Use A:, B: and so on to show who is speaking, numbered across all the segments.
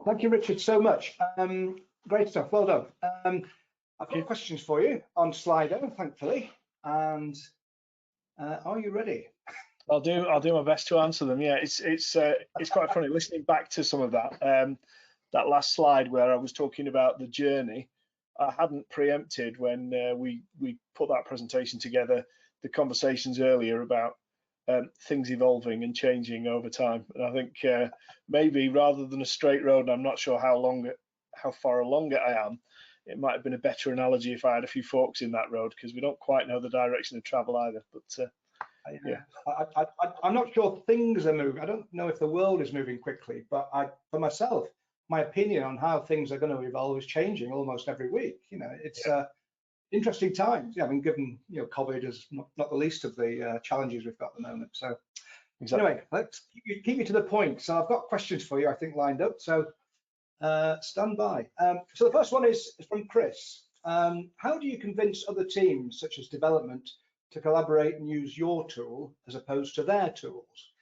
A: Thank you, Richard, so much. Great stuff. Well done. I've got questions for you on Slido, thankfully. And are you ready?
B: I'll do my best to answer them. Yeah, it's quite funny listening back to some of that. That last slide where I was talking about the journey, I hadn't preempted when we put that presentation together, the conversations earlier about things evolving and changing over time. And I think maybe rather than a straight road, and I'm not sure how far along it I am, it might have been a better analogy if I had a few forks in that road, because we don't quite know the direction of travel either. But yeah,
A: I'm not sure things are moving. I don't know if the world is moving quickly, but for myself, my opinion on how things are going to evolve is changing almost every week. You know, it's interesting times. Yeah, I mean, given COVID is not the least of the challenges we've got at the moment. So exactly. Anyway, let's keep you to the point. So I've got questions for you, I think, lined up. So stand by. So the first one is from Chris. How do you convince other teams, such as development, to collaborate and use your tool as opposed to their tools?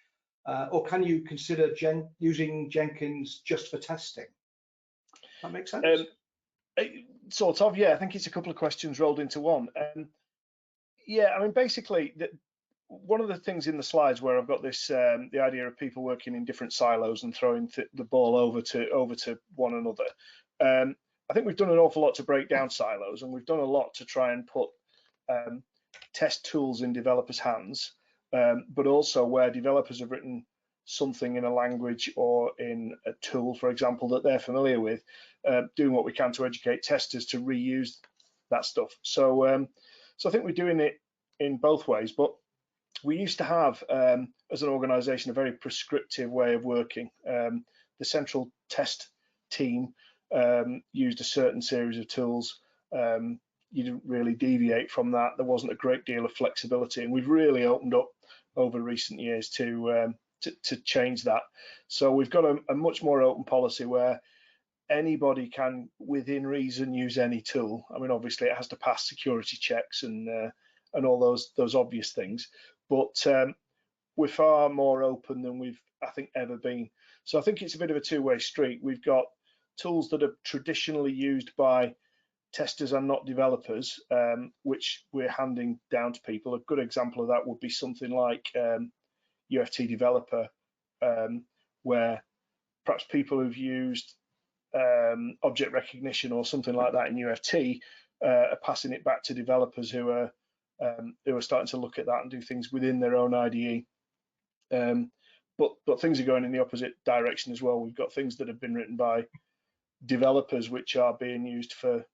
A: Or can you consider using Jenkins just for testing? That makes sense?
B: Sort of, yeah. I think it's a couple of questions rolled into one. Yeah, I mean, basically, one of the things in the slides where I've got this, the idea of people working in different silos and throwing the ball over to one another. I think we've done an awful lot to break down silos, and we've done a lot to try and put test tools in developers' hands, but also where developers have written something in a language or in a tool, for example, that they're familiar with, doing what we can to educate testers to reuse that stuff. So I think we're doing it in both ways, but we used to have, as an organization, a very prescriptive way of working. The central test team used a certain series of tools. You didn't really deviate from that. There wasn't a great deal of flexibility, and we've really opened up over recent years to change that. So we've got a much more open policy where anybody can, within reason, use any tool. I mean, obviously, it has to pass security checks and all those obvious things, but we're far more open than we've, I think, ever been. So I think it's a bit of a two-way street. We've got tools that are traditionally used by testers and not developers, which we're handing down to people. A good example of that would be something like UFT Developer, where perhaps people who've used object recognition or something like that in UFT are passing it back to developers who are starting to look at that and do things within their own IDE. But things are going in the opposite direction as well. We've got things that have been written by developers which are being used for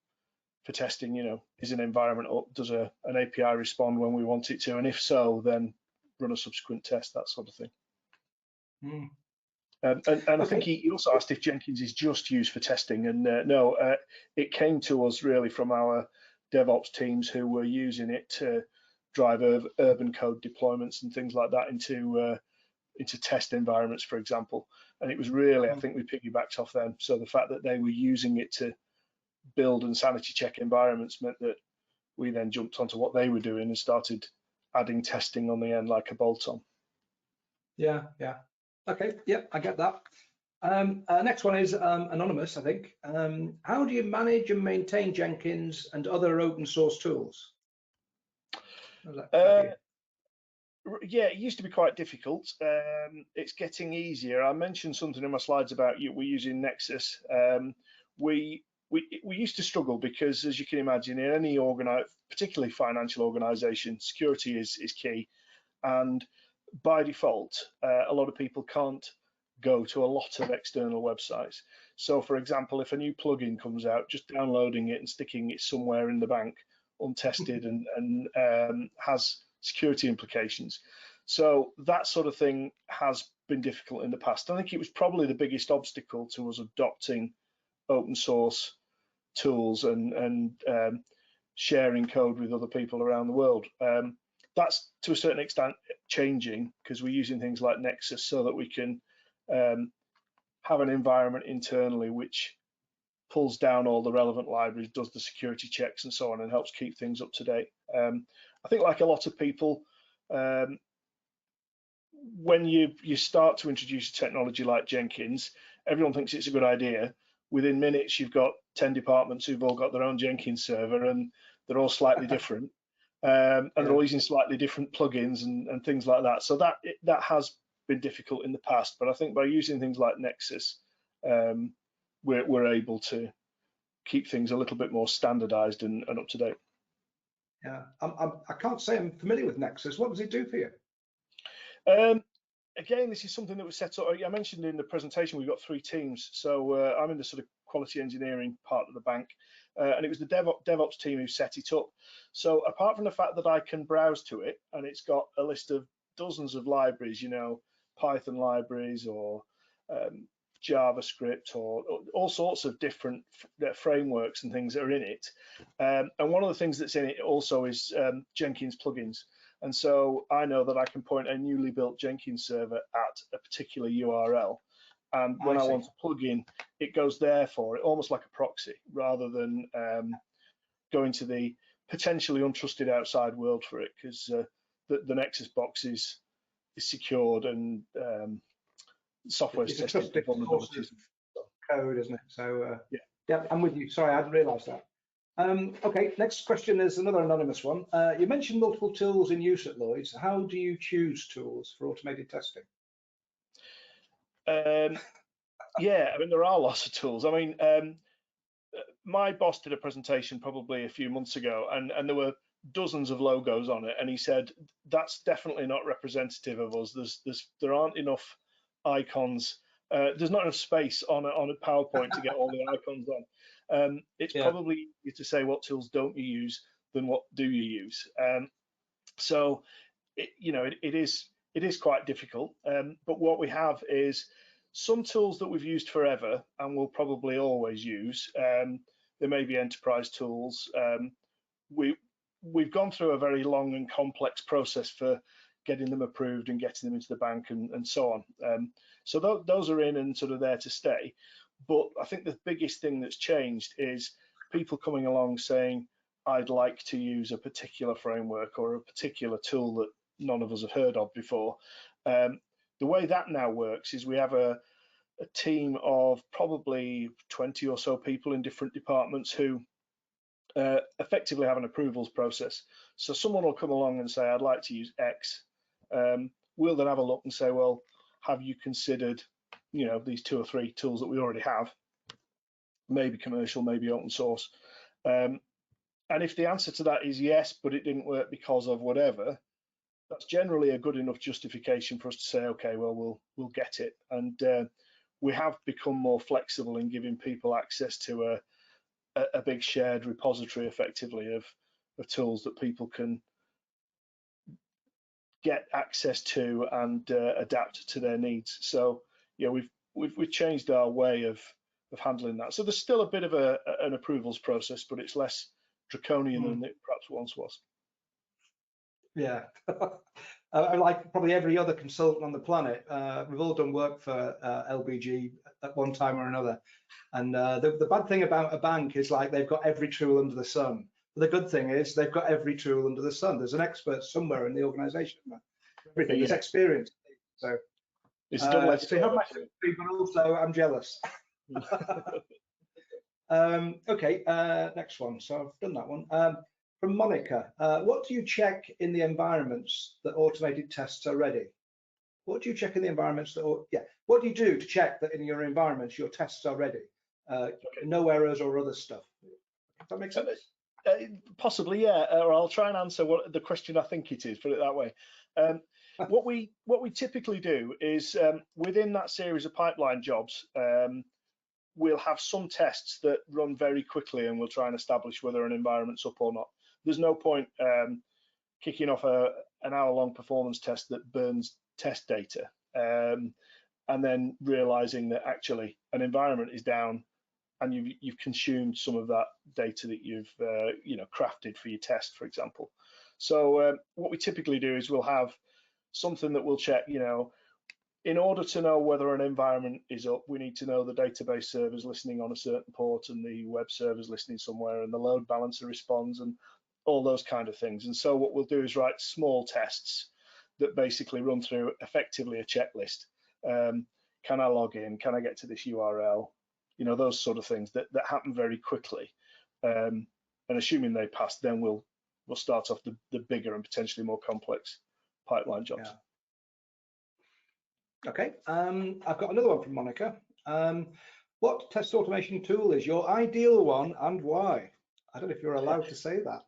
B: testing. Is an environment up? Does an API respond when we want it to? And if so, then run a subsequent test, that sort of thing. And I think he also asked if Jenkins is just used for testing, and no, it came to us really from our DevOps teams who were using it to drive urban code deployments and things like that into test environments, for example. And it was really, I think we piggybacked off them. So the fact that they were using it to build and sanity check environments meant that we then jumped onto what they were doing and started adding testing on the end like a bolt-on.
A: Yeah. Okay, yeah, I get that. Next one is anonymous, I think. How do you manage and maintain Jenkins and other open source tools?
B: Yeah, it used to be quite difficult. It's getting easier. I mentioned something in my slides about we're using Nexus. We used to struggle because, as you can imagine, in any particularly financial organization, security is key. And by default, a lot of people can't go to a lot of external websites. So, for example, if a new plugin comes out, just downloading it and sticking it somewhere in the bank, untested and has security implications. So that sort of thing has been difficult in the past. I think it was probably the biggest obstacle to us adopting open source tools and sharing code with other people around the world. That's to a certain extent changing because we're using things like Nexus so that we can have an environment internally which pulls down all the relevant libraries, does the security checks and so on, and helps keep things up to date. I think like a lot of people, when you start to introduce technology like Jenkins, everyone thinks it's a good idea. Within minutes, you've got 10 departments who've all got their own Jenkins server, and they're all slightly different, and they're all using slightly different plugins and things like that. So that has been difficult in the past, but I think by using things like Nexus, we're able to keep things a little bit more standardized and up to date.
A: Yeah, I can't say I'm familiar with Nexus. What does it do for you?
B: Again, this is something that was set up. I mentioned in the presentation we've got 3 teams. So I'm in the sort of quality engineering part of the bank, and it was the DevOps team who set it up. So apart from the fact that I can browse to it, and it's got a list of dozens of libraries, Python libraries or JavaScript or all sorts of different frameworks and things that are in it. And one of the things that's in it also is Jenkins plugins. And so I know that I can point a newly built Jenkins server at a particular URL. And when I want a plugin, it goes there for it, almost like a proxy, rather than going to the potentially untrusted outside world for it, because the Nexus box is secured and software's tested for vulnerabilities.
A: Code, isn't it? So yeah, I'm with you. Sorry, I hadn't realised that. Okay, next question is another anonymous one. You mentioned multiple tools in use at Lloyd's. How do you choose tools for automated testing?
B: Yeah, I mean, there are lots of tools. I mean, my boss did a presentation probably a few months ago, and there were dozens of logos on it, and he said that's definitely not representative of us. There aren't enough icons. There's not enough space on a PowerPoint to get all the icons on. It's probably easier to say what tools don't you use than what do you use. So it is quite difficult. But what we have is some tools that we've used forever and will probably always use. There may be enterprise tools. We've gone through a very long and complex process for getting them approved and getting them into the bank and so on. So those are in and sort of there to stay. But I think the biggest thing that's changed is people coming along saying, I'd like to use a particular framework or a particular tool that none of us have heard of before. The way that now works is we have a team of probably 20 or so people in different departments who effectively have an approvals process. So someone will come along and say, I'd like to use X. We'll then have a look and say, well, have you considered, these 2 or 3 tools that we already have, maybe commercial, maybe open source. And if the answer to that is yes, but it didn't work because of whatever, that's generally a good enough justification for us to say, okay, well, we'll get it. And we have become more flexible in giving people access to a big shared repository, effectively, of tools that people can get access to and adapt to their needs. So yeah, we've changed our way of handling that. So there's still a bit of an approvals process, but it's less draconian than it perhaps once was.
A: Yeah, like probably every other consultant on the planet, we've all done work for LBG at one time or another. And the bad thing about a bank is like they've got every tool under the sun. But the good thing is they've got every tool under the sun. There's an expert somewhere in the organisation. Everything is experience. So
B: it's double-edged.
A: So you have my sympathy, but also I'm jealous. Okay, next one. So I've done that one. From Monica, what do you check in the environments that automated tests are ready? What do you check in the environments that, what do you do to check that in your environments your tests are ready? No errors or other stuff. Does that make sense?
B: Possibly, yeah. Or I'll try and answer what the question I think it is, put it that way. What we typically do is within that series of pipeline jobs, we'll have some tests that run very quickly and we'll try and establish whether an environment's up or not. There's no point kicking off an hour-long performance test that burns test data and then realizing that actually an environment is down and you've consumed some of that data that you've crafted for your test, for example. So what we typically do is we'll have something that we'll check, in order to know whether an environment is up, we need to know the database server's listening on a certain port and the web server's listening somewhere and the load balancer responds and all those kind of things. And so what we'll do is write small tests that basically run through effectively a checklist. Can I log in? Can I get to this URL? You know, those sort of things that happen very quickly. And assuming they pass, then we'll start off the bigger and potentially more complex pipeline jobs.
A: Yeah. Okay, I've got another one from Monica. What test automation tool is your ideal one and why? I don't know if you're allowed to say that.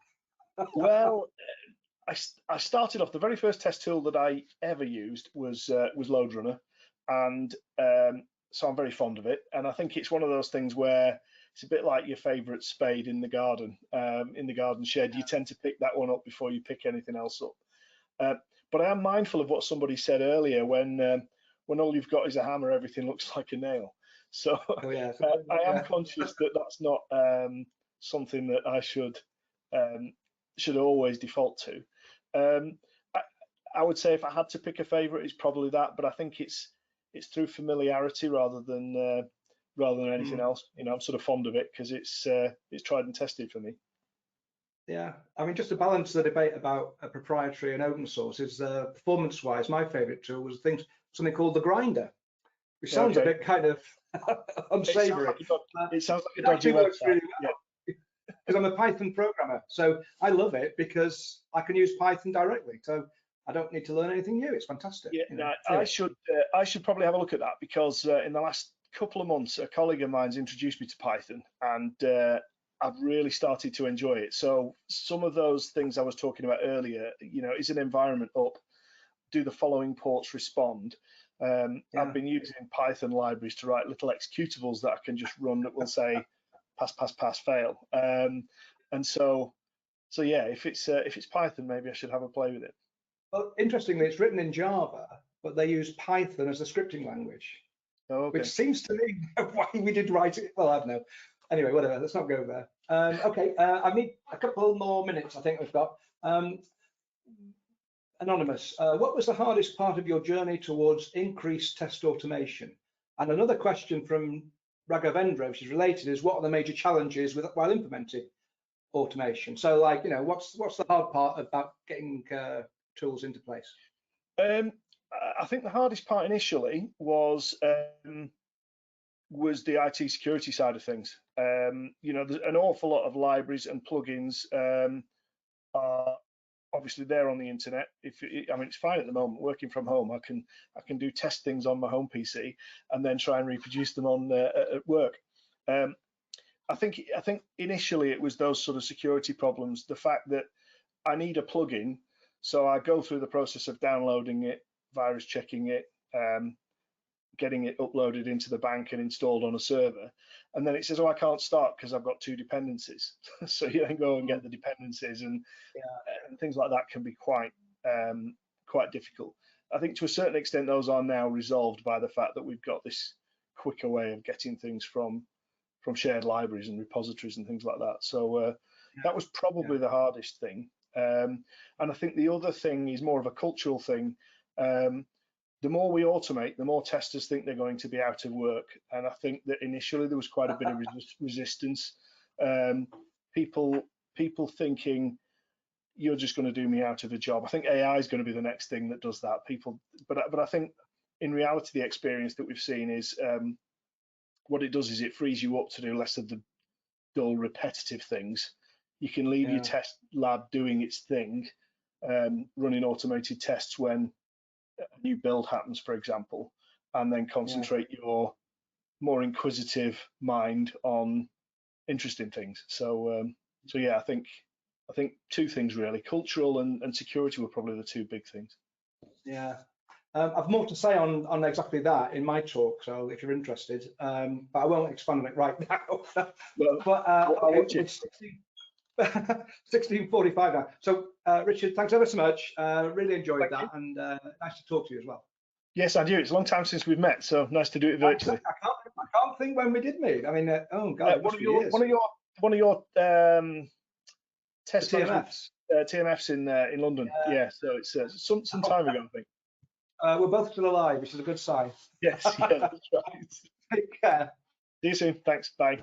B: Well, I started off, the very first test tool that I ever used was LoadRunner, and so I'm very fond of it. And I think it's one of those things where it's a bit like your favourite spade in the garden shed. You tend to pick that one up before you pick anything else up. But I am mindful of what somebody said earlier, when all you've got is a hammer, everything looks like a nail. So I am conscious that that's not something that I should always default to. I would say if I had to pick a favourite, it's probably that, but I think it's through familiarity rather than anything else. You know, I'm sort of fond of it because it's tried and tested for me.
A: Yeah, I mean, just to balance the debate about a proprietary and open source, is performance-wise, my favourite tool was something called the Grinder, which sounds a bit kind of unsavory.
B: It sounds like a dodgy website. Really well.
A: Because I'm a Python programmer, so I love it because I can use Python directly. So I don't need to learn anything new. It's fantastic.
B: Yeah, no, I should probably have a look at that, because in the last couple of months, a colleague of mine's introduced me to Python, and I've really started to enjoy it. So some of those things I was talking about earlier, you know, is an environment up? Do the following ports respond? I've been using Python libraries to write little executables that I can just run that will say pass, pass, pass, fail. And so yeah, if it's Python, maybe I should have a play with it.
A: Well, interestingly, it's written in Java, but they use Python as a scripting language.
B: Oh, okay.
A: Which seems to me why we did write it. Well, I don't know. Anyway, whatever. Let's not go there. Okay, I need a couple more minutes. I think we've got. Anonymous, what was the hardest part of your journey towards increased test automation? And another question from Raghavendra, which is related, is what are the major challenges while implementing automation? So, like, you know, what's the hard part about getting tools into place?
B: I think the hardest part initially was the IT security side of things. You know, there's an awful lot of libraries and plugins are obviously there on the internet. I mean, it's fine at the moment. Working from home, I can do test things on my home PC and then try and reproduce them on at work. I think initially it was those sort of security problems. The fact that I need a plugin, so I go through the process of downloading it, virus checking it, getting it uploaded into the bank and installed on a server, and then it says, oh, I can't start because I've got 2 dependencies. So you then go and get the dependencies, and things like that can be quite difficult. I think to a certain extent those are now resolved by the fact that we've got this quicker way of getting things from shared libraries and repositories and things like that. So that was probably the hardest thing. And I think the other thing is more of a cultural thing. The more we automate, the more testers think they're going to be out of work. And I think that initially there was quite a bit of resistance. People thinking you're just going to do me out of a job. I think AI is going to be the next thing that does that. But I think in reality the experience that we've seen is what it does is it frees you up to do less of the dull, repetitive things. You can leave your test lab doing its thing, running automated tests when a new build happens, for example, and then concentrate your more inquisitive mind on interesting things. So yeah, I think 2 things really: cultural and security were probably the 2 big things.
A: Yeah, I've more to say on exactly that in my talk, so if you're interested, but I won't expand on it right now. It's 16:45 now. So Richard, thanks ever so much. Really enjoyed that, and nice to talk to you as well.
B: Yes, I do. It's a long time since we've met, so nice to do it virtually.
A: I can't think when we did meet. I mean, oh God,
B: one of your test
A: TMFs.
B: TMFs in London. Yeah, so it's some time ago, I think.
A: We're both still alive, which is a good sign.
B: Yes, yeah, that's right.
A: Take care.
B: See you soon. Thanks. Bye.